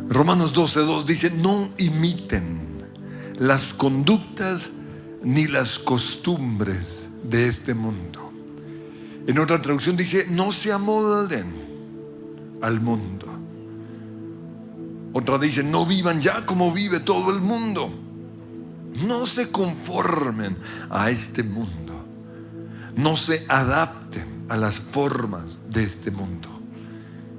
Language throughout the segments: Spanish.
Romanos 12:2 dice: no imiten las conductas ni las costumbres de este mundo. En otra traducción dice: no se amolden al mundo. Otra dice: no vivan ya como vive todo el mundo. No se conformen a este mundo. No se adapten a las formas de este mundo.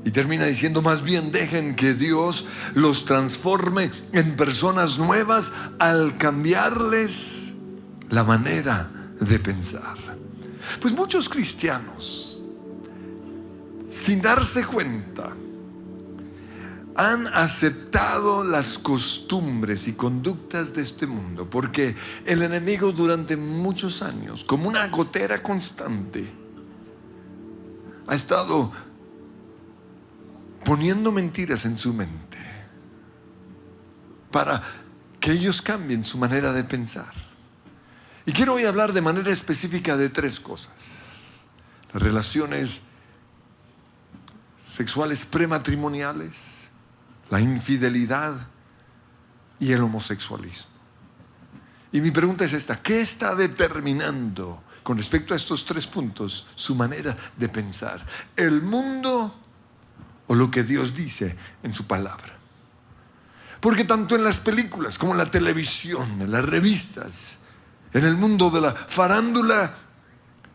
Y termina diciendo: más bien dejen que Dios los transforme en personas nuevas al cambiarles la manera de pensar. Pues muchos cristianos, sin darse cuenta, han aceptado las costumbres y conductas de este mundo, porque el enemigo durante muchos años, como una gotera constante, ha estado poniendo mentiras en su mente para que ellos cambien su manera de pensar. Y quiero hoy hablar de manera específica de 3 cosas: las relaciones sexuales prematrimoniales, la infidelidad y el homosexualismo. Y mi pregunta es esta: ¿qué está determinando con respecto a estos 3 puntos su manera de pensar? ¿El mundo o lo que Dios dice en su palabra? Porque tanto en las películas como en la televisión, en las revistas, en el mundo de la farándula,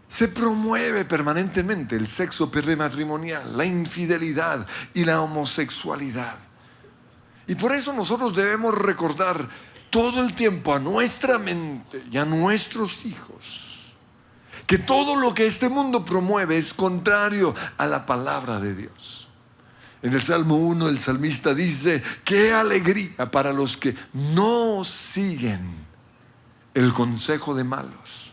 se promueve permanentemente el sexo prematrimonial, la infidelidad y la homosexualidad. Y por eso nosotros debemos recordar todo el tiempo a nuestra mente y a nuestros hijos que todo lo que este mundo promueve es contrario a la palabra de Dios. En el Salmo 1 el salmista dice: qué alegría para los que no siguen el consejo de malos,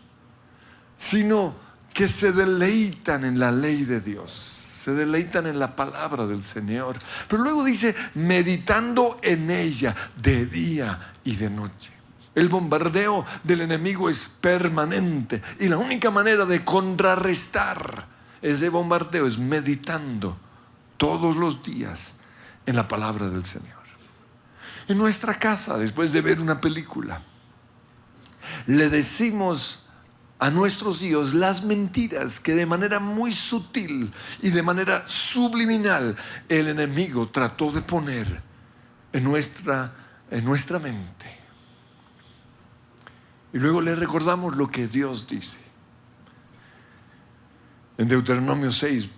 sino que se deleitan en la ley de Dios, se deleitan en la palabra del Señor. Pero luego dice: meditando en ella de día y de noche. El bombardeo del enemigo es permanente, y la única manera de contrarrestar ese bombardeo es meditando todos los días en la palabra del Señor. En nuestra casa, después de ver una película, le decimos a nuestros hijos las mentiras que de manera muy sutil y de manera subliminal el enemigo trató de poner en nuestra mente. Y luego le recordamos lo que Dios dice. En Deuteronomio 6,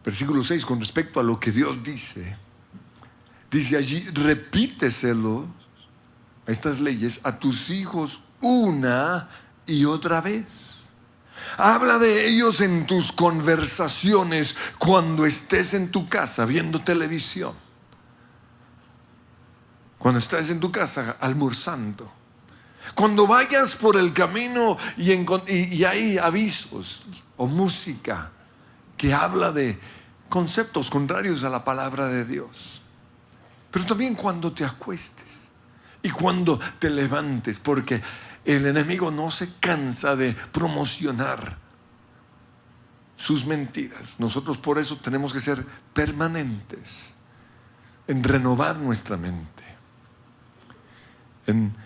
versículo 6, con respecto a lo que Dios dice, dice allí: repíteselo, estas leyes, a tus hijos una y otra vez. Habla de ellos en tus conversaciones cuando estés en tu casa viendo televisión, cuando estés en tu casa almorzando, cuando vayas por el camino y hay avisos o música que habla de conceptos contrarios a la palabra de Dios. Pero también cuando te acuestes y cuando te levantes, porque el enemigo no se cansa de promocionar sus mentiras. Nosotros por eso tenemos que ser permanentes en renovar nuestra mente, en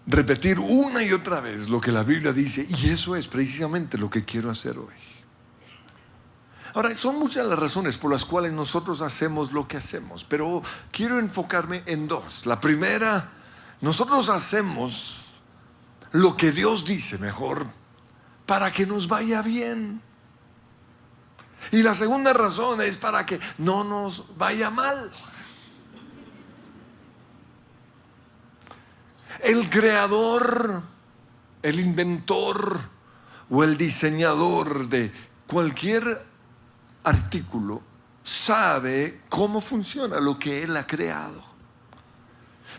repetir una y otra vez lo que la Biblia dice. Y eso es precisamente lo que quiero hacer hoy. Ahora, son muchas las razones por las cuales nosotros hacemos lo que hacemos, pero quiero enfocarme en 2. La primera: nosotros hacemos lo que Dios dice mejor para que nos vaya bien. Y la segunda razón es para que no nos vaya mal. El creador, el inventor o el diseñador de cualquier artículo sabe cómo funciona lo que Él ha creado.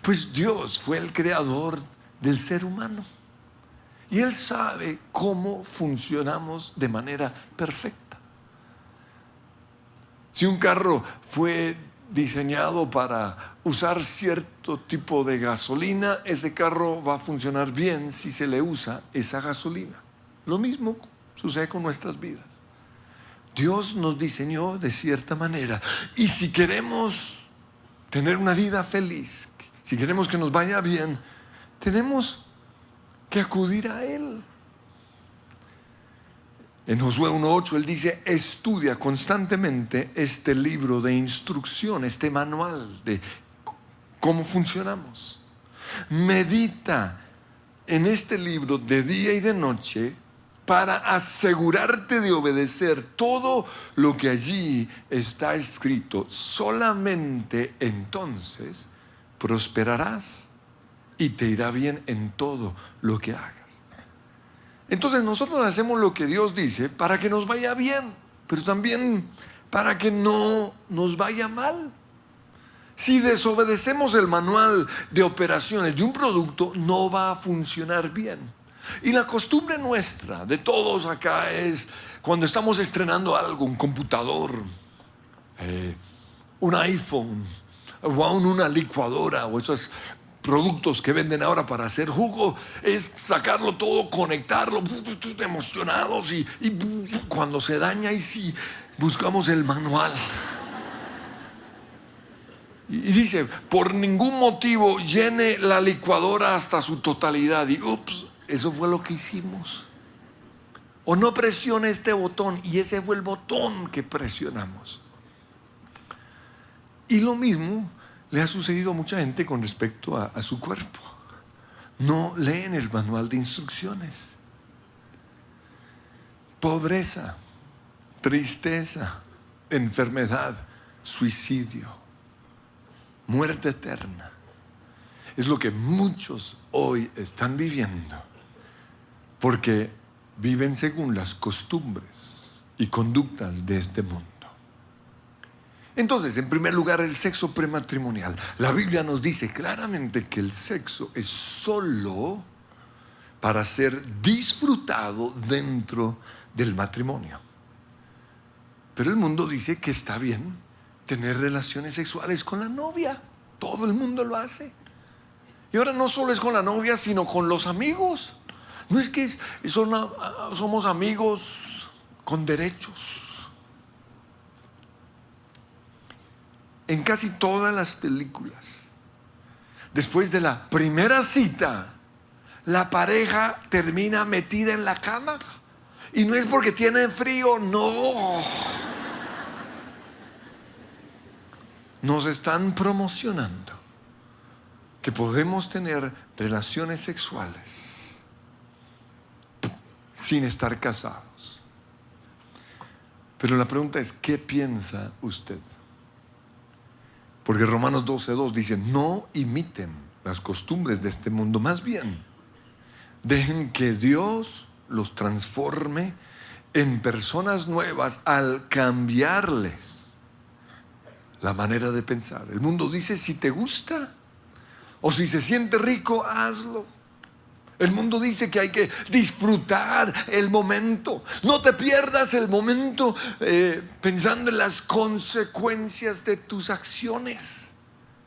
Pues Dios fue el creador del ser humano y Él sabe cómo funcionamos de manera perfecta. Si un carro fue diseñado para usar cierto tipo de gasolina, ese carro va a funcionar bien si se le usa esa gasolina. Lo mismo sucede con nuestras vidas. Dios nos diseñó de cierta manera, y si queremos tener una vida feliz, si queremos que nos vaya bien, tenemos que acudir a Él. En Josué 1:8 Él dice: estudia constantemente este libro de instrucción, este manual de cómo funcionamos. Medita en este libro de día y de noche para asegurarte de obedecer todo lo que allí está escrito. Solamente entonces prosperarás y te irá bien en todo lo que hagas. Entonces nosotros hacemos lo que Dios dice para que nos vaya bien, pero también para que no nos vaya mal. Si desobedecemos el manual de operaciones de un producto, no va a funcionar bien. Y la costumbre nuestra, de todos acá, es cuando estamos estrenando algo, un computador, un iPhone, o aún una licuadora, o esos productos que venden ahora para hacer jugo, es sacarlo todo, conectarlo, emocionados, y cuando se daña, ahí sí buscamos el manual. Y dice: por ningún motivo llene la licuadora hasta su totalidad. Y ups, eso fue lo que hicimos. O no presione este botón, y ese fue el botón que presionamos. Y lo mismo le ha sucedido a mucha gente con respecto a su cuerpo. No leen el manual de instrucciones. Pobreza, tristeza, enfermedad, suicidio, muerte eterna. Es lo que muchos hoy están viviendo, porque viven según las costumbres y conductas de este mundo. Entonces, en primer lugar, el sexo prematrimonial. La Biblia nos dice claramente que el sexo es solo para ser disfrutado dentro del matrimonio. Pero el mundo dice que está bien tener relaciones sexuales con la novia. Todo el mundo lo hace. Y ahora no solo es con la novia, sino con los amigos. No es que somos amigos con derechos. En casi todas las películas, después de la primera cita, la pareja termina metida en la cama. Y no es porque tienen frío, no. Nos están promocionando que podemos tener relaciones sexuales sin estar casados. Pero la pregunta es: ¿qué piensa usted? Porque Romanos 12:2 dice: no imiten las costumbres de este mundo, más bien dejen que Dios los transforme en personas nuevas al cambiarles la manera de pensar. El mundo dice: si te gusta o si se siente rico, hazlo. El mundo dice que hay que disfrutar el momento. No te pierdas el momento pensando en las consecuencias de tus acciones.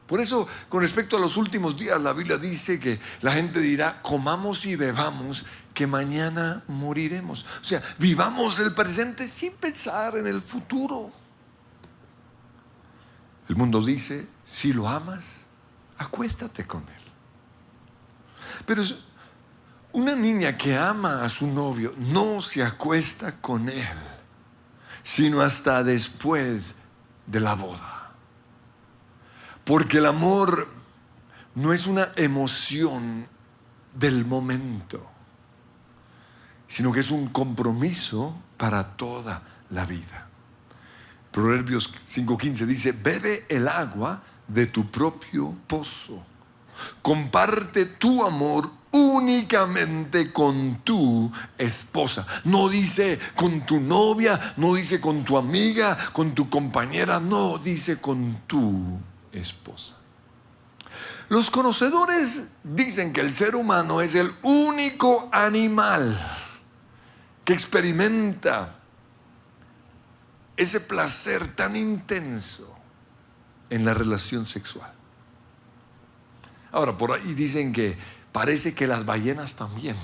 Por eso, con respecto a los últimos días, la Biblia dice que la gente dirá: comamos y bebamos, que mañana moriremos. O sea, vivamos el presente sin pensar en el futuro. El mundo dice: si lo amas, acuéstate con él. Pero una niña que ama a su novio no se acuesta con él, sino hasta después de la boda. Porque el amor no es una emoción del momento, sino que es un compromiso para toda la vida. Proverbios 5:15 dice: bebe el agua de tu propio pozo. Comparte tu amor únicamente con tu esposa. No dice con tu novia, no dice con tu amiga, con tu compañera, no, dice con tu esposa. Los conocedores dicen que el ser humano es el único animal que experimenta ese placer tan intenso en la relación sexual. Ahora, por ahí dicen que parece que las ballenas también.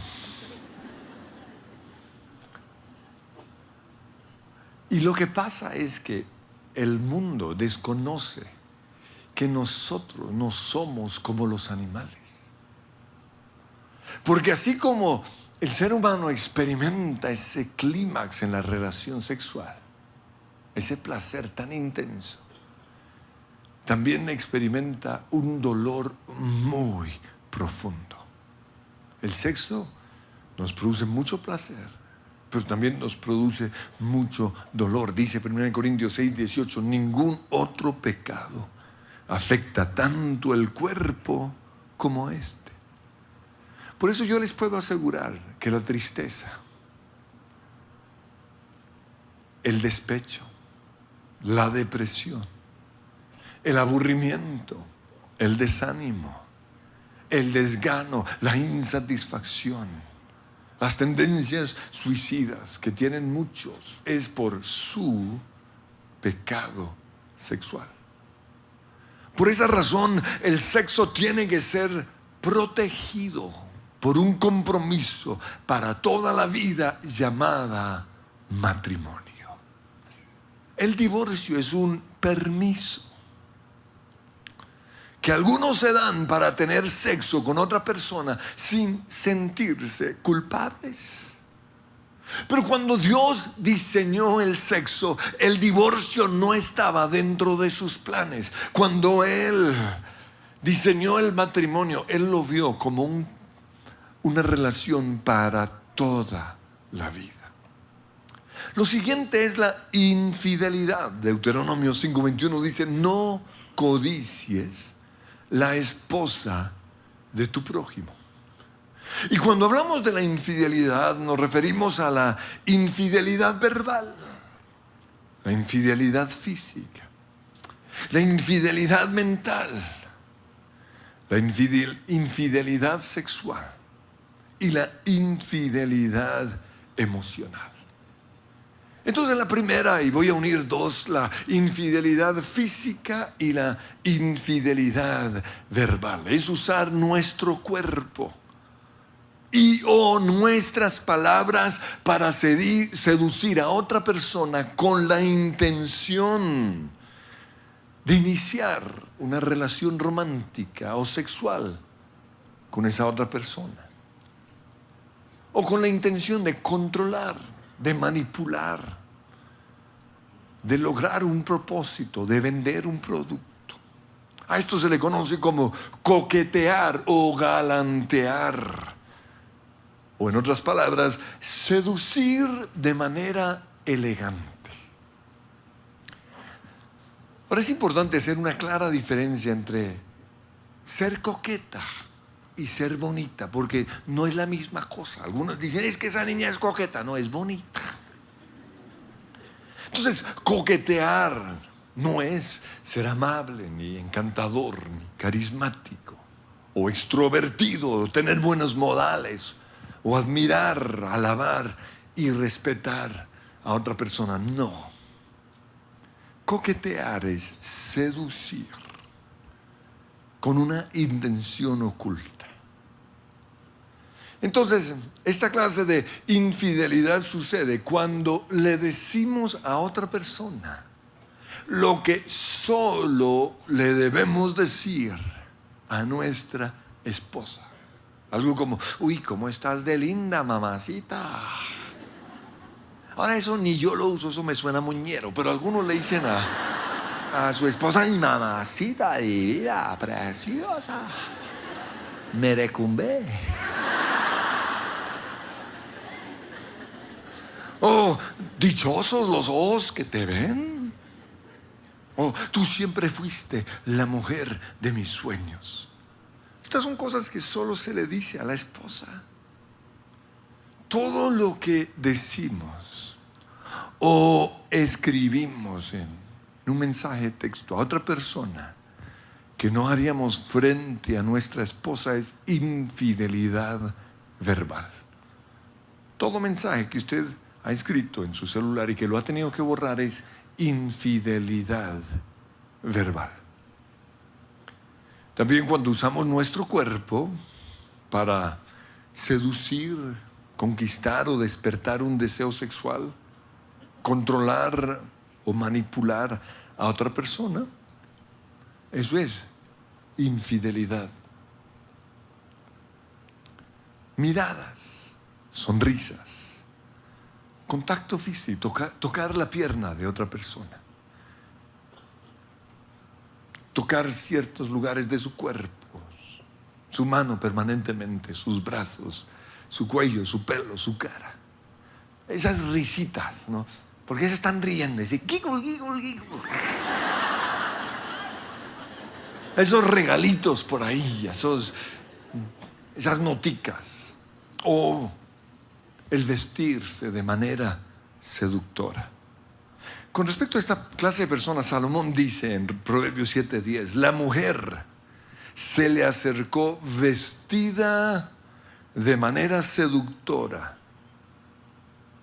Y lo que pasa es que el mundo desconoce que nosotros no somos como los animales. Porque así como el ser humano experimenta ese clímax en la relación sexual, ese placer tan intenso, también experimenta un dolor muy profundo. El sexo nos produce mucho placer, pero también nos produce mucho dolor. Dice 1 Corintios 6:18, ningún otro pecado afecta tanto el cuerpo como este. Por eso yo les puedo asegurar que la tristeza, el despecho, la depresión, el aburrimiento, el desánimo, el desgano, la insatisfacción, las tendencias suicidas que tienen muchos, es por su pecado sexual. Por esa razón, el sexo tiene que ser protegido por un compromiso para toda la vida llamada matrimonio. El divorcio es un permiso que algunos se dan para tener sexo con otra persona sin sentirse culpables. Pero cuando Dios diseñó el sexo, el divorcio no estaba dentro de sus planes. Cuando Él diseñó el matrimonio, Él lo vio como una relación para toda la vida. Lo siguiente es la infidelidad. Deuteronomio 5:21 dice, no codicies la esposa de tu prójimo. Y cuando hablamos de la infidelidad, nos referimos a la infidelidad verbal, la infidelidad física, la infidelidad mental, la infidelidad sexual y la infidelidad emocional. Entonces la primera, y voy a unir dos, la infidelidad física y la infidelidad verbal, es usar nuestro cuerpo o nuestras palabras para seducir a otra persona con la intención de iniciar una relación romántica o sexual con esa otra persona, o con la intención de controlar, de manipular, de lograr un propósito, de vender un producto. A esto se le conoce como coquetear o galantear, o en otras palabras, seducir de manera elegante. Ahora es importante hacer una clara diferencia entre ser coqueta y ser bonita, porque no es la misma cosa. Algunos dicen, es que esa niña es coqueta. No, es bonita. Entonces, coquetear no es ser amable, ni encantador, ni carismático, o extrovertido, o tener buenos modales, o admirar, alabar y respetar a otra persona. No. Coquetear es seducir con una intención oculta. Entonces, esta clase de infidelidad sucede cuando le decimos a otra persona lo que solo le debemos decir a nuestra esposa. Algo como, uy, ¿cómo estás de linda, mamacita? Ahora eso ni yo lo uso, eso me suena muñero, pero algunos le dicen a su esposa, ay, mamacita divina, preciosa, merecumbe. Oh, dichosos los ojos que te ven. Oh, tú siempre fuiste la mujer de mis sueños. Estas son cosas que solo se le dice a la esposa. Todo lo que decimos o escribimos en un mensaje de texto a otra persona que no haríamos frente a nuestra esposa es infidelidad verbal. Todo mensaje que usted ha escrito en su celular y que lo ha tenido que borrar es infidelidad verbal. También cuando usamos nuestro cuerpo para seducir, conquistar o despertar un deseo sexual, controlar o manipular a otra persona, Eso es infidelidad. Miradas, sonrisas, contacto físico, tocar la pierna de otra persona, tocar ciertos lugares de su cuerpo, su mano permanentemente, sus brazos, su cuello, su pelo, su cara. Esas risitas, ¿no? Porque se están riendo, ese giggle, giggle, giggle. Esos regalitos por ahí, esas noticas. O el vestirse de manera seductora. Con respecto a esta clase de personas, Salomón dice en Proverbios 7:10, la mujer se le acercó vestida de manera seductora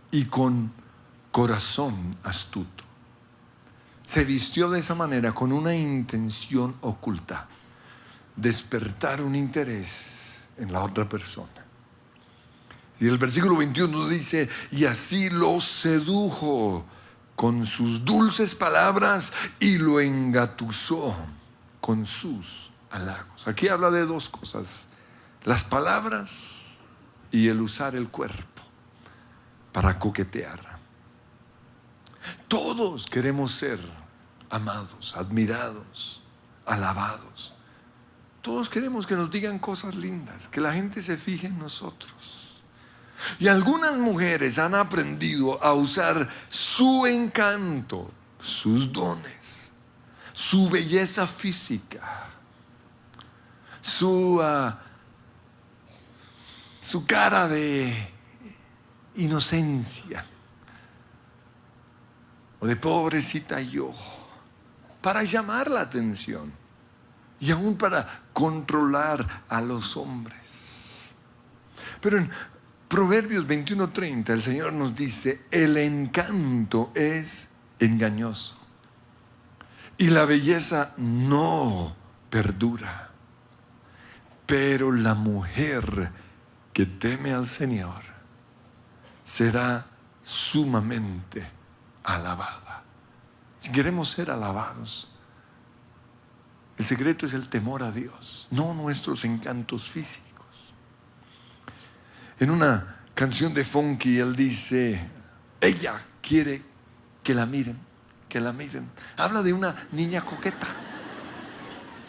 y con corazón astuto. Se vistió de esa manera con una intención oculta, despertar un interés en la otra persona. Y el versículo 21 dice, y así lo sedujo con sus dulces palabras y lo engatusó con sus halagos. Aquí habla de dos cosas, las palabras y el usar el cuerpo para coquetear. Todos queremos ser amados, admirados, alabados. Todos queremos que nos digan cosas lindas, que la gente se fije en nosotros. Y algunas mujeres han aprendido a usar su encanto, sus dones, su belleza física, su cara de inocencia o de pobrecita yo, para llamar la atención y aún para controlar a los hombres. Pero en Proverbios 21:30 el Señor nos dice, el encanto es engañoso y la belleza no perdura, pero la mujer que teme al Señor será sumamente alabada. Si queremos ser alabados, el secreto es el temor a Dios, no nuestros encantos físicos. En una canción de Funky él dice, ella quiere que la miren, que la miren. Habla de una niña coqueta.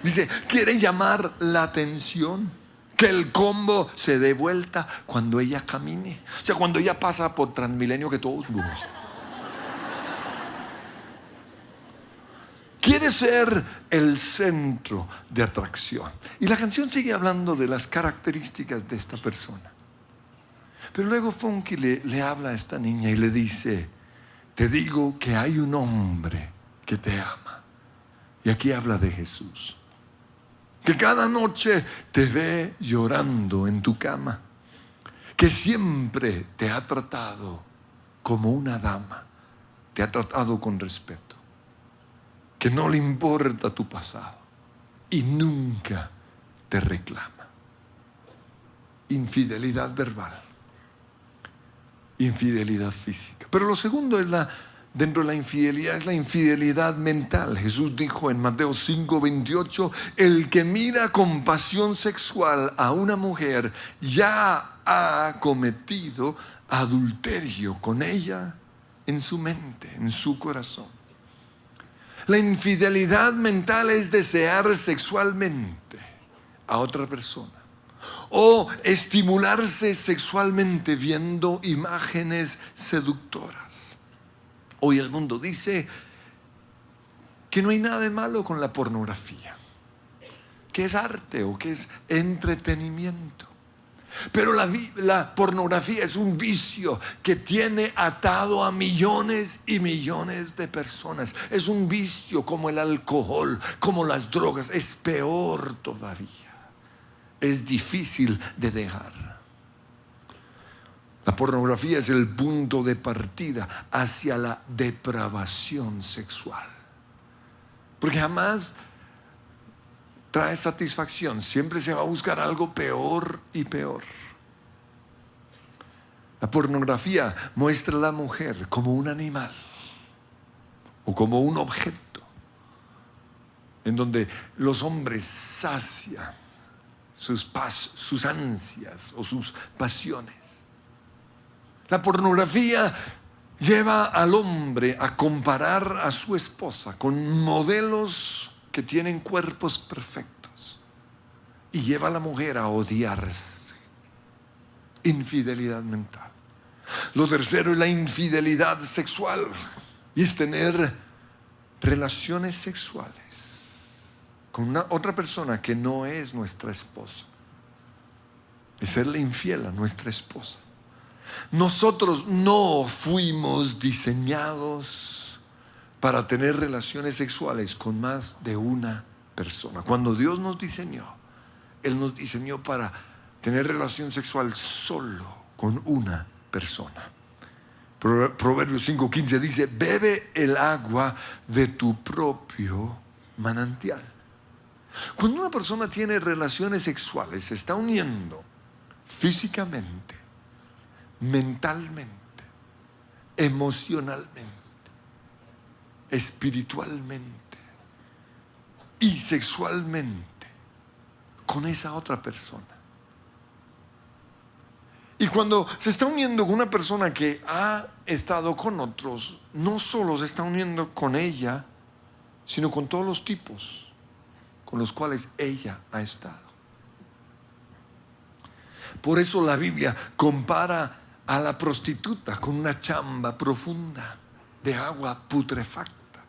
Dice, quiere llamar la atención, que el combo se dé vuelta cuando ella camine. O sea, cuando ella pasa por Transmilenio, que todos lo ven. Quiere ser el centro de atracción. Y la canción sigue hablando de las características de esta persona. Pero luego Funky le habla a esta niña y le dice, te digo que hay un hombre que te ama. Y aquí habla de Jesús, que cada noche te ve llorando en tu cama, que siempre te ha tratado como una dama, te ha tratado con respeto, que no le importa tu pasado y nunca te reclama. Infidelidad verbal, infidelidad física. Pero lo segundo es dentro de la infidelidad, es la infidelidad mental. Jesús dijo en Mateo 5:28, el que mira con pasión sexual a una mujer ya ha cometido adulterio con ella en su mente, en su corazón. La infidelidad mental es desear sexualmente a otra persona o estimularse sexualmente viendo imágenes seductoras. Hoy el mundo dice que no hay nada de malo con la pornografía, que es arte o que es entretenimiento. Pero la pornografía es un vicio que tiene atado a millones y millones de personas. Es un vicio como el alcohol, como las drogas. Es peor todavía. Es difícil de dejar. La pornografía es el punto de partida hacia la depravación sexual. Porque jamás trae satisfacción, siempre se va a buscar algo peor y peor. La pornografía muestra a la mujer como un animal o como un objeto en donde los hombres sacian sus ansias o sus pasiones. La pornografía lleva al hombre a comparar a su esposa con modelos que tienen cuerpos perfectos y lleva a la mujer a odiarse. Infidelidad mental. Lo tercero es la infidelidad sexual, y es tener relaciones sexuales con otra persona que no es nuestra esposa. Es serle infiel a nuestra esposa. Nosotros no fuimos diseñados para tener relaciones sexuales con más de una persona. Cuando Dios nos diseñó, Él nos diseñó para tener relación sexual solo con una persona. Proverbios 5:15 dice: bebe el agua de tu propio manantial. Cuando una persona tiene relaciones sexuales, se está uniendo físicamente, mentalmente, emocionalmente, espiritualmente y sexualmente con esa otra persona. Y cuando se está uniendo con una persona que ha estado con otros, no solo se está uniendo con ella, sino con todos los tipos con los cuales ella ha estado. Por eso la Biblia compara a la prostituta con una chamba profunda de agua putrefacta.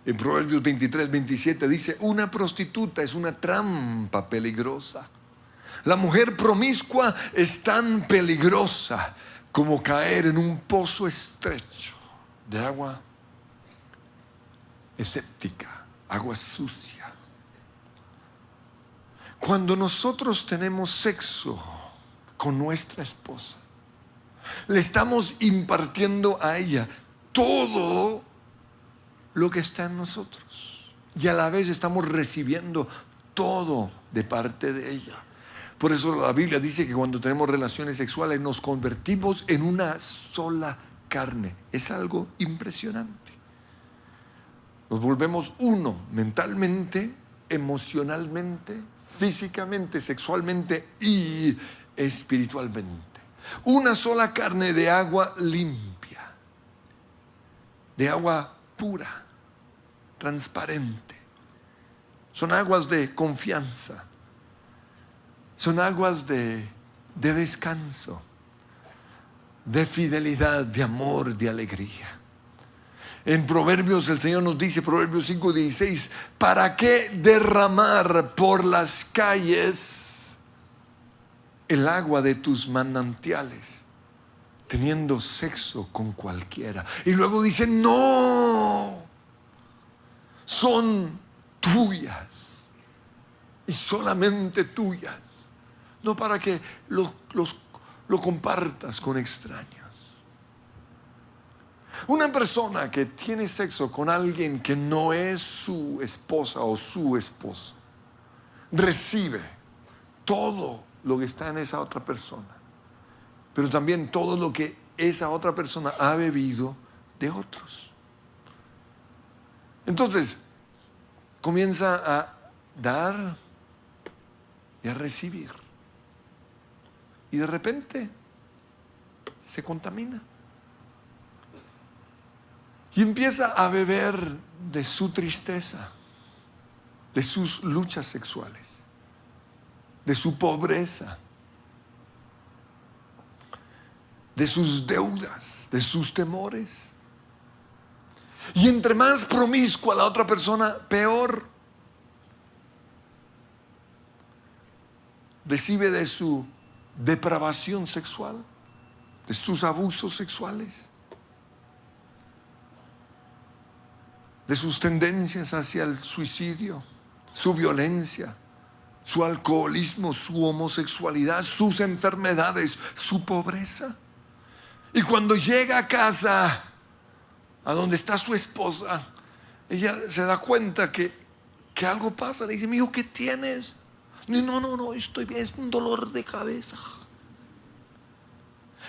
En Proverbios 23:27 dice: una prostituta es una trampa peligrosa. La mujer promiscua es tan peligrosa como caer en un pozo estrecho de agua escéptica, agua sucia. Cuando nosotros tenemos sexo con nuestra esposa, le estamos impartiendo a ella todo lo que está en nosotros, y a la vez estamos recibiendo todo de parte de ella. Por eso la Biblia dice que cuando tenemos relaciones sexuales nos convertimos en una sola carne. Es algo impresionante. Nos volvemos uno mentalmente, emocionalmente, físicamente, sexualmente y espiritualmente. Una sola carne de agua limpia, de agua pura, transparente. Son aguas de confianza, son aguas de descanso, de fidelidad, de amor, de alegría. En Proverbios el Señor nos dice, Proverbios 5:16: ¿para qué derramar por las calles el agua de tus manantiales, teniendo sexo con cualquiera? Y luego dice: no, son tuyas y solamente tuyas, no para que lo compartas con extraños. Una persona que tiene sexo con alguien que no es su esposa o su esposo, recibe todo lo que está en esa otra persona, pero también todo lo que esa otra persona ha bebido de otros. Entonces comienza a dar y a recibir, y de repente se contamina y empieza a beber de su tristeza, de sus luchas sexuales, de su pobreza, de sus deudas, de sus temores. Y entre más promiscua la otra persona, peor. Recibe de su depravación sexual, de sus abusos sexuales, de sus tendencias hacia el suicidio, su violencia, su alcoholismo, su homosexualidad, sus enfermedades, su pobreza. Y cuando llega a casa, a donde está su esposa, ella se da cuenta que algo pasa. Le dice: mi hijo, ¿qué tienes? No, estoy bien, es un dolor de cabeza.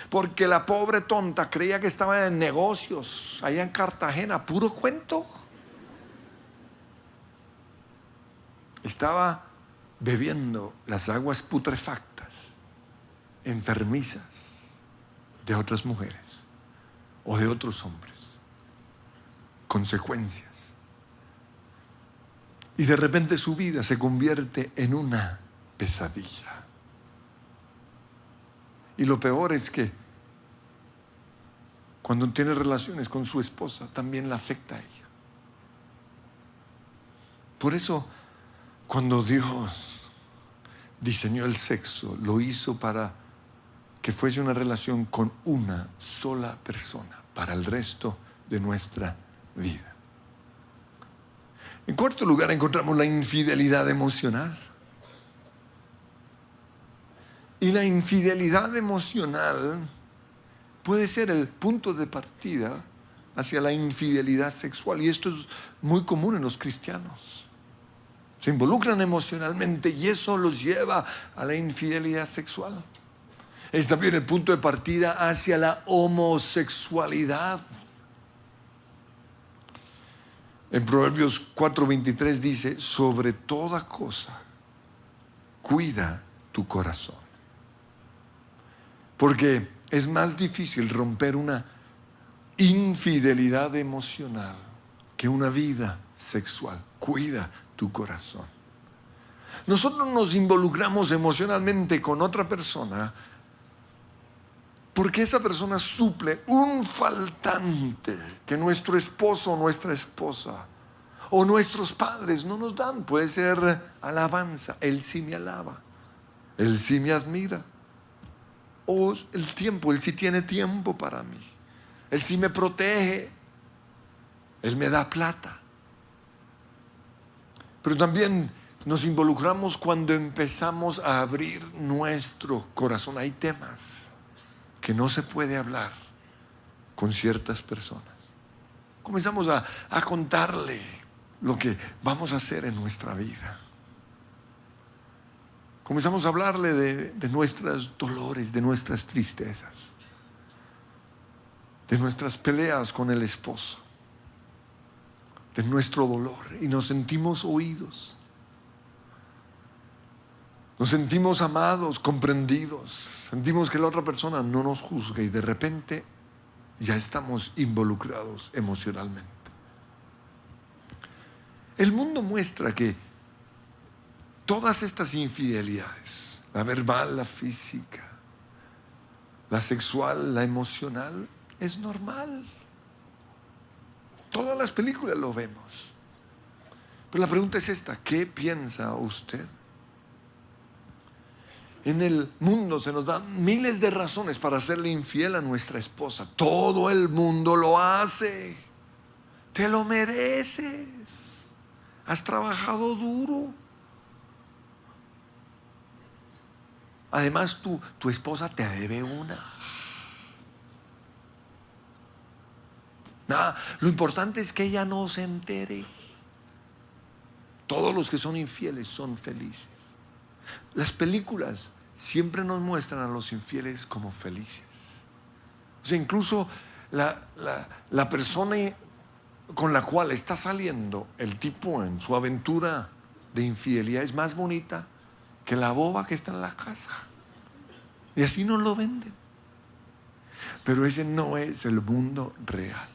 Porque la pobre tonta creía que estaba en negocios allá en Cartagena, puro cuento. estaba bebiendo las aguas putrefactas, enfermizas de otras mujeres o de otros hombres. Consecuencias. Y de repente su vida se convierte en una pesadilla. Y lo peor es que cuando tiene relaciones con su esposa, también la afecta a ella. Por eso, cuando Dios diseñó el sexo, lo hizo para que fuese una relación con una sola persona para el resto de nuestra vida. En cuarto lugar, encontramos la infidelidad emocional. Y la infidelidad emocional puede ser el punto de partida hacia la infidelidad sexual. Y esto es muy común en los cristianos. Se involucran emocionalmente y eso los lleva a la infidelidad sexual. Es también el punto de partida hacia la homosexualidad. En Proverbios 4:23 dice: sobre toda cosa, cuida tu corazón. Porque es más difícil romper una infidelidad emocional que una vida sexual. Cuida tu corazón. Nosotros nos involucramos emocionalmente con otra persona porque esa persona suple un faltante que nuestro esposo o nuestra esposa o nuestros padres no nos dan. Puede ser alabanza. Él sí me alaba, él sí me admira. O el tiempo, él sí tiene tiempo para mí, él sí me protege, él me da plata. Pero también nos involucramos cuando empezamos a abrir nuestro corazón. Hay temas que no se puede hablar con ciertas personas. Comenzamos a contarle lo que vamos a hacer en nuestra vida. Comenzamos a hablarle de nuestros dolores, de nuestras tristezas, de nuestras peleas con el esposo, de nuestro dolor, y nos sentimos oídos. Nos sentimos amados, comprendidos. Sentimos que la otra persona no nos juzga y de repente ya estamos involucrados emocionalmente. El mundo muestra que todas estas infidelidades, la verbal, la física, la sexual, la emocional, es normal. Todas las películas lo vemos. Pero la pregunta es esta: ¿qué piensa usted? En el mundo se nos dan miles de razones para hacerle infiel a nuestra esposa. Todo el mundo lo hace. Te lo mereces. Has trabajado duro. Además, tu esposa te debe una. Nada, lo importante es que ella no se entere. Todos los que son infieles son felices. Las películas siempre nos muestran a los infieles como felices. O sea, incluso la persona con la cual está saliendo el tipo en su aventura de infidelidad es más bonita que la boba que está en la casa. Y así nos lo venden. Pero ese no es el mundo real.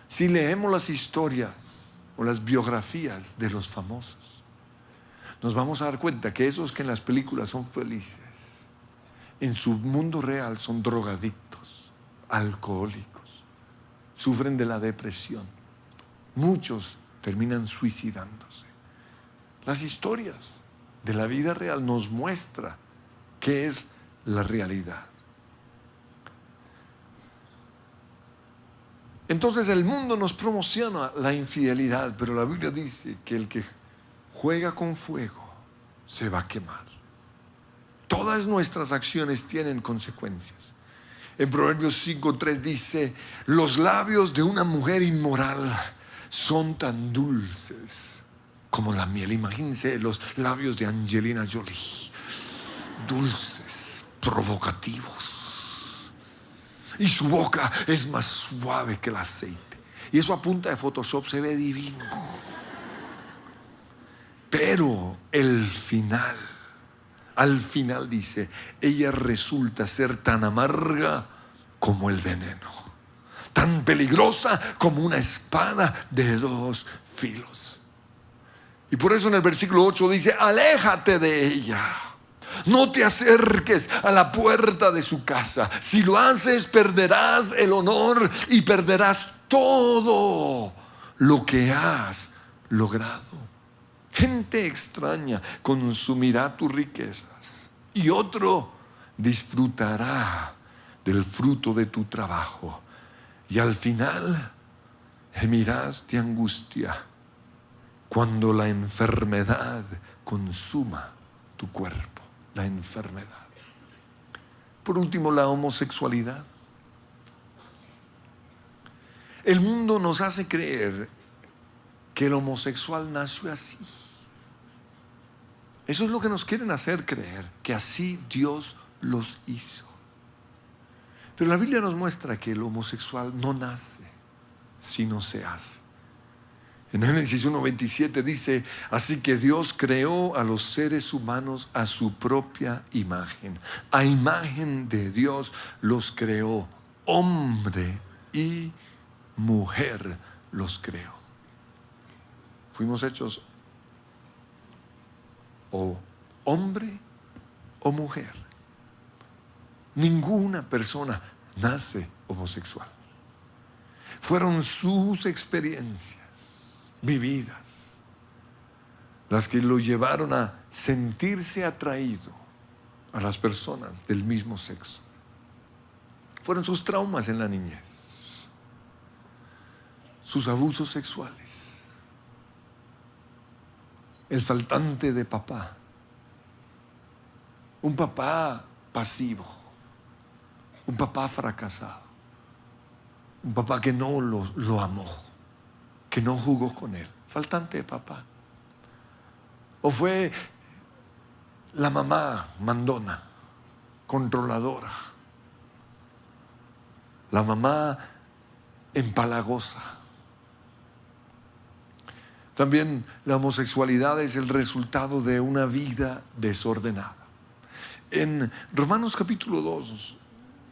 Si leemos las historias o las biografías de los famosos, nos vamos a dar cuenta que esos que en las películas son felices, en su mundo real son drogadictos, alcohólicos, sufren de la depresión. Muchos terminan suicidándose. Las historias de la vida real nos muestran qué es la realidad. Entonces el mundo nos promociona la infidelidad, pero la Biblia dice que el que juega con fuego se va a quemar. Todas nuestras acciones tienen consecuencias. En Proverbios 5:3 dice: los labios de una mujer inmoral son tan dulces como la miel. Imagínense los labios de Angelina Jolie, dulces, provocativos, y su boca es más suave que el aceite, y eso a punta de Photoshop se ve divino. Pero el final, al final dice, ella resulta ser tan amarga como el veneno, tan peligrosa como una espada de dos filos. Y por eso en el versículo 8 dice, aléjate de ella. No te acerques a la puerta de su casa. Si lo haces, perderás el honor y perderás todo lo que has logrado. Gente extraña consumirá tus riquezas y otro disfrutará del fruto de tu trabajo. Y al final gemirás de angustia cuando la enfermedad consuma tu cuerpo. La enfermedad. Por último, la homosexualidad. El mundo nos hace creer que el homosexual nació así. Eso es lo que nos quieren hacer creer, que así Dios los hizo. Pero la Biblia nos muestra que el homosexual no nace, sino se hace. En Génesis 1:27 dice, así que Dios creó a los seres humanos a su propia imagen. A imagen de Dios los creó. Hombre y mujer los creó. Fuimos hechos o hombre o mujer. Ninguna persona nace homosexual. Fueron sus experiencias vividas las que lo llevaron a sentirse atraído a las personas del mismo sexo. Fueron sus traumas en la niñez, sus abusos sexuales, el faltante de papá, un papá pasivo, un papá fracasado, un papá que no lo amó, que no jugó con él, faltante de papá. O fue la mamá mandona, controladora, la mamá empalagosa. También la homosexualidad es el resultado de una vida desordenada. En Romanos capítulo 2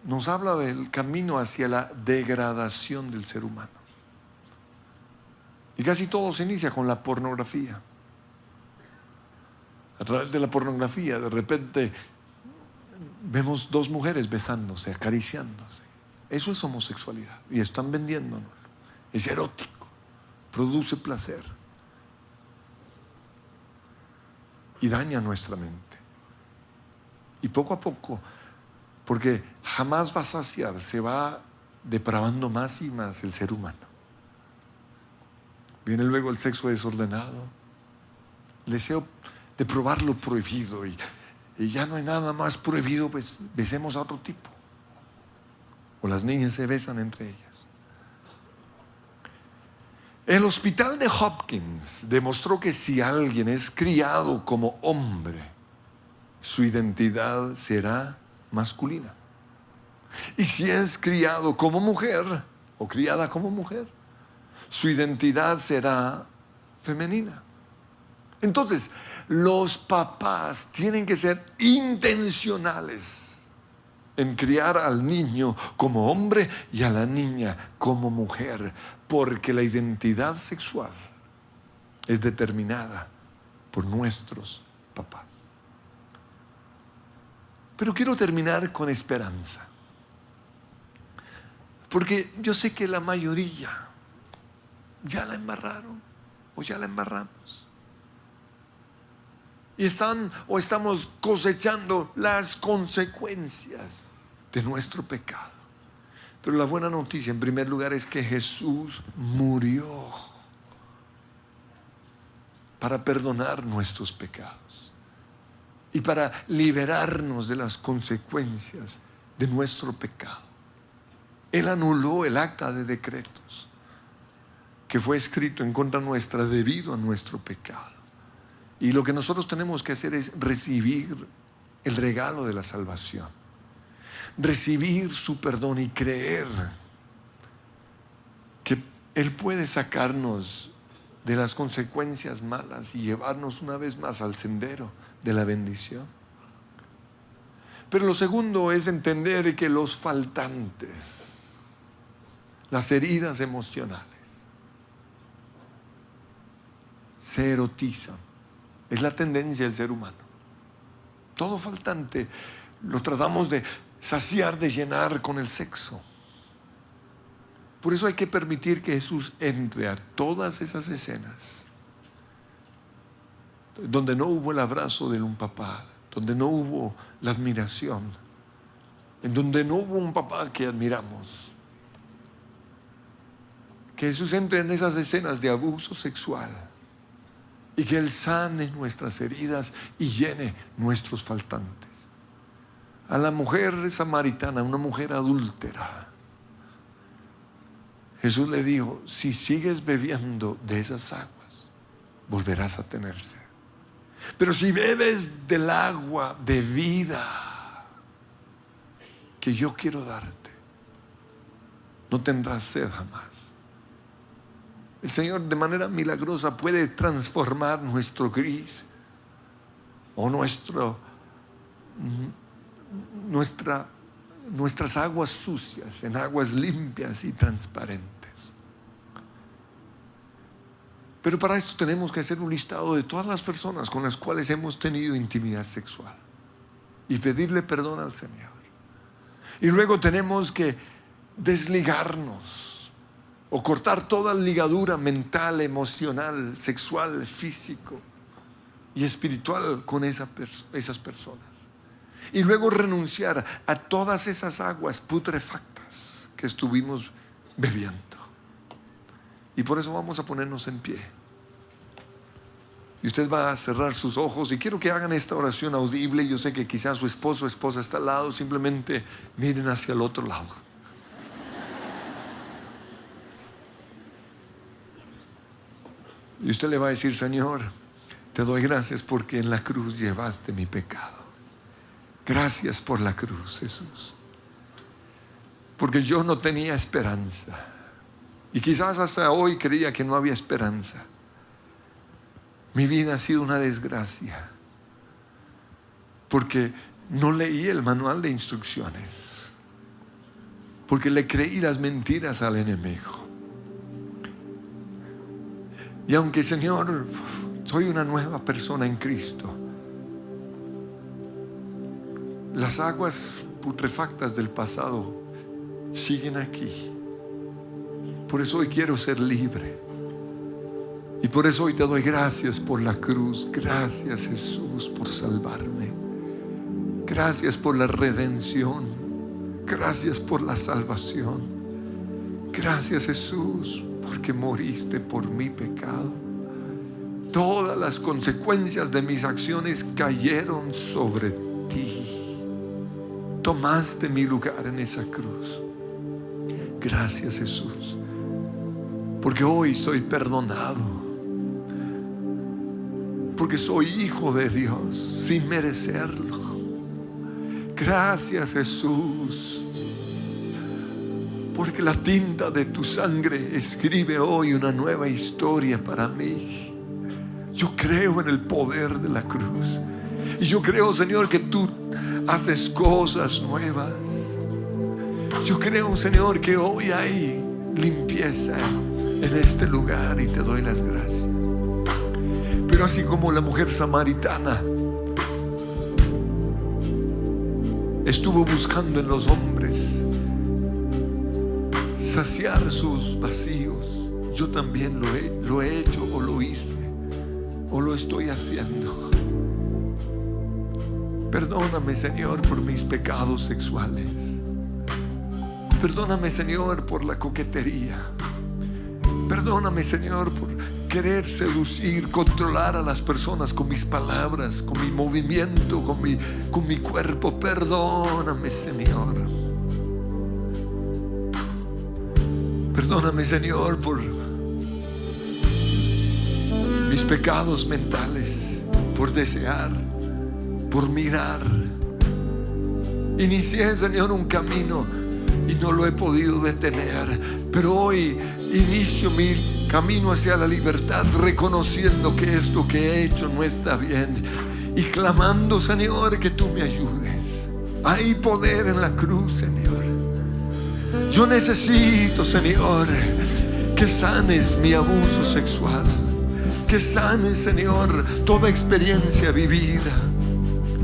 nos habla del camino hacia la degradación del ser humano. Y casi todo se inicia con la pornografía. A través de la pornografía, de repente vemos dos mujeres besándose, acariciándose. Eso es homosexualidad. Y están vendiéndonos. Es erótico, produce placer y daña nuestra mente. Y poco a poco, porque jamás va a saciar, se va depravando más y más el ser humano. Viene luego el sexo desordenado, el deseo de probar lo prohibido, y ya no hay nada más prohibido, pues besemos a otro tipo. O las niñas se besan entre ellas. El hospital de Hopkins demostró que si alguien es criado como hombre, su identidad será masculina. Y si es criado como mujer o criada como mujer, su identidad será femenina. Entonces, los papás tienen que ser intencionales en criar al niño como hombre y a la niña como mujer, porque la identidad sexual es determinada por nuestros papás. Pero quiero terminar con esperanza, porque yo sé que la mayoría ya la embarraron o ya la embarramos. Y estamos cosechando las consecuencias de nuestro pecado. Pero la buena noticia, en primer lugar, es que Jesús murió para perdonar nuestros pecados y para liberarnos de las consecuencias de nuestro pecado. Él anuló el acta de decretos que fue escrito en contra nuestra debido a nuestro pecado. Y lo que nosotros tenemos que hacer es recibir el regalo de la salvación, recibir su perdón y creer que Él puede sacarnos de las consecuencias malas y llevarnos una vez más al sendero de la bendición. Pero lo segundo es entender que los faltantes, las heridas emocionales, se erotizan. Es la tendencia del ser humano. Todo faltante lo tratamos de saciar, de llenar con el sexo. Por eso hay que permitir que Jesús entre a todas esas escenas donde no hubo el abrazo de un papá, donde no hubo la admiración, en donde no hubo un papá que admiramos. Que Jesús entre en esas escenas de abuso sexual y que Él sane nuestras heridas y llene nuestros faltantes. A la mujer samaritana, una mujer adúltera, Jesús le dijo: si sigues bebiendo de esas aguas, volverás a tener sed. Pero si bebes del agua de vida que yo quiero darte, no tendrás sed jamás. El Señor de manera milagrosa puede transformar nuestro gris o nuestras aguas sucias en aguas limpias y transparentes. Pero para esto tenemos que hacer un listado de todas las personas con las cuales hemos tenido intimidad sexual y pedirle perdón al Señor. Y luego tenemos que desligarnos o cortar toda ligadura mental, emocional, sexual, físico y espiritual con esas personas. Y luego renunciar a todas esas aguas putrefactas que estuvimos bebiendo. Y por eso vamos a ponernos en pie. Y usted va a cerrar sus ojos y quiero que hagan esta oración audible. Yo sé que quizás su esposo o esposa está al lado. Simplemente miren hacia el otro lado. Y usted le va a decir: Señor, te doy gracias porque en la cruz llevaste mi pecado. Gracias por la cruz, Jesús. Porque yo no tenía esperanza. Y quizás hasta hoy creía que no había esperanza. Mi vida ha sido una desgracia. Porque no leí el manual de instrucciones. Porque le creí las mentiras al enemigo. Y aunque, Señor, soy una nueva persona en Cristo, las aguas putrefactas del pasado siguen aquí. Por eso hoy quiero ser libre. Y por eso hoy te doy gracias por la cruz. Gracias, Jesús, por salvarme. Gracias por la redención. Gracias por la salvación. Gracias, Jesús, porque moriste por mi pecado. Todas las consecuencias de mis acciones cayeron sobre ti. Tomaste mi lugar en esa cruz. Gracias, Jesús, porque hoy soy perdonado, porque soy hijo de Dios sin merecerlo. Gracias, Jesús, porque la tinta de tu sangre escribe hoy una nueva historia para mí. Yo creo en el poder de la cruz. Y yo creo, Señor, que tú haces cosas nuevas. Yo creo, Señor, que hoy hay limpieza en este lugar y te doy las gracias. Pero así como la mujer samaritana estuvo buscando en los hombres saciar sus vacíos, yo también lo he hecho o lo hice o lo estoy haciendo. Perdóname, Señor, por mis pecados sexuales. Perdóname, Señor, por la coquetería. Perdóname, Señor, por querer seducir, controlar a las personas con mis palabras, con mi movimiento, con mi cuerpo. Perdóname, Señor. Perdóname, Señor, por mis pecados mentales, por desear, por mirar. Inicié, Señor, un camino y no lo he podido detener, pero hoy inicio mi camino hacia la libertad, reconociendo que esto que he hecho no está bien y clamando, Señor, que tú me ayudes. Hay poder en la cruz, Señor. Yo necesito, Señor, que sanes mi abuso sexual, que sanes, Señor, toda experiencia vivida,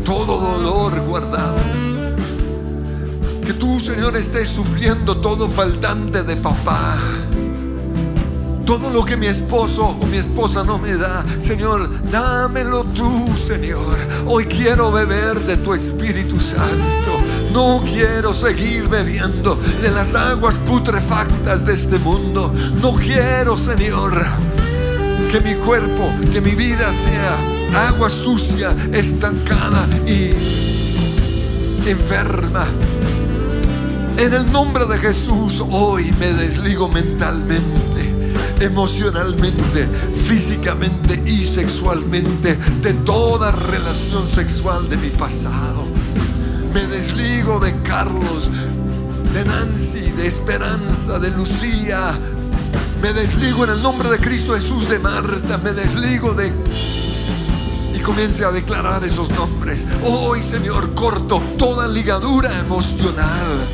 todo dolor guardado. Que tú, Señor, estés supliendo todo faltante de papá, todo lo que mi esposo o mi esposa no me da. Señor, dámelo tú, Señor. Hoy quiero beber de tu Espíritu Santo. No quiero seguir bebiendo de las aguas putrefactas de este mundo. No quiero, Señor, que mi cuerpo, que mi vida sea agua sucia, estancada y enferma. En el nombre de Jesús, hoy me desligo mentalmente, emocionalmente, físicamente y sexualmente de toda relación sexual de mi pasado. Me desligo de Carlos, de Nancy, de Esperanza, de Lucía. Me desligo en el nombre de Cristo Jesús de Marta. Me desligo de... Y comience a declarar esos nombres. Hoy, Señor, corto toda ligadura emocional.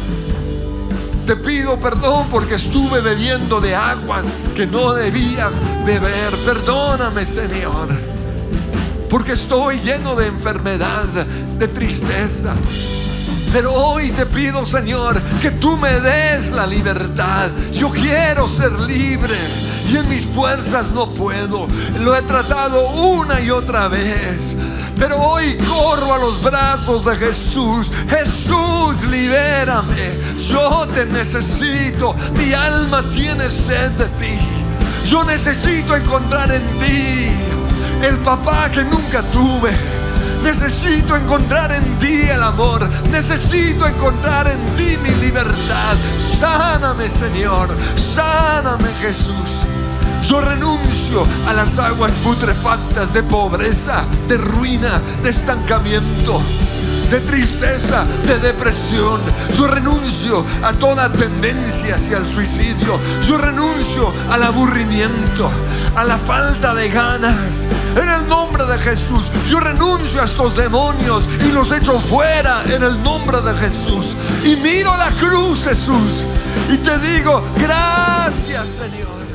Te pido perdón porque estuve bebiendo de aguas que no debía beber. Perdóname, Señor, porque estoy lleno de enfermedad, de tristeza. Pero hoy te pido, Señor, que tú me des la libertad. Yo quiero ser libre y en mis fuerzas no puedo. Lo he tratado una y otra vez, pero hoy corro a los brazos de Jesús. Jesús, libérame. Yo te necesito. Mi alma tiene sed de ti. Yo necesito encontrar en ti el papá que nunca tuve. Necesito encontrar en ti el amor. Necesito encontrar en ti mi libertad. Sáname, Señor. Sáname, Jesús. Yo renuncio a las aguas putrefactas de pobreza, de ruina, de estancamiento, de tristeza, de depresión. Yo renuncio a toda tendencia hacia el suicidio. Yo renuncio al aburrimiento, a la falta de ganas. En el nombre de Jesús, yo renuncio a estos demonios y los echo fuera en el nombre de Jesús. Y miro la cruz, Jesús, y te digo, gracias, Señor.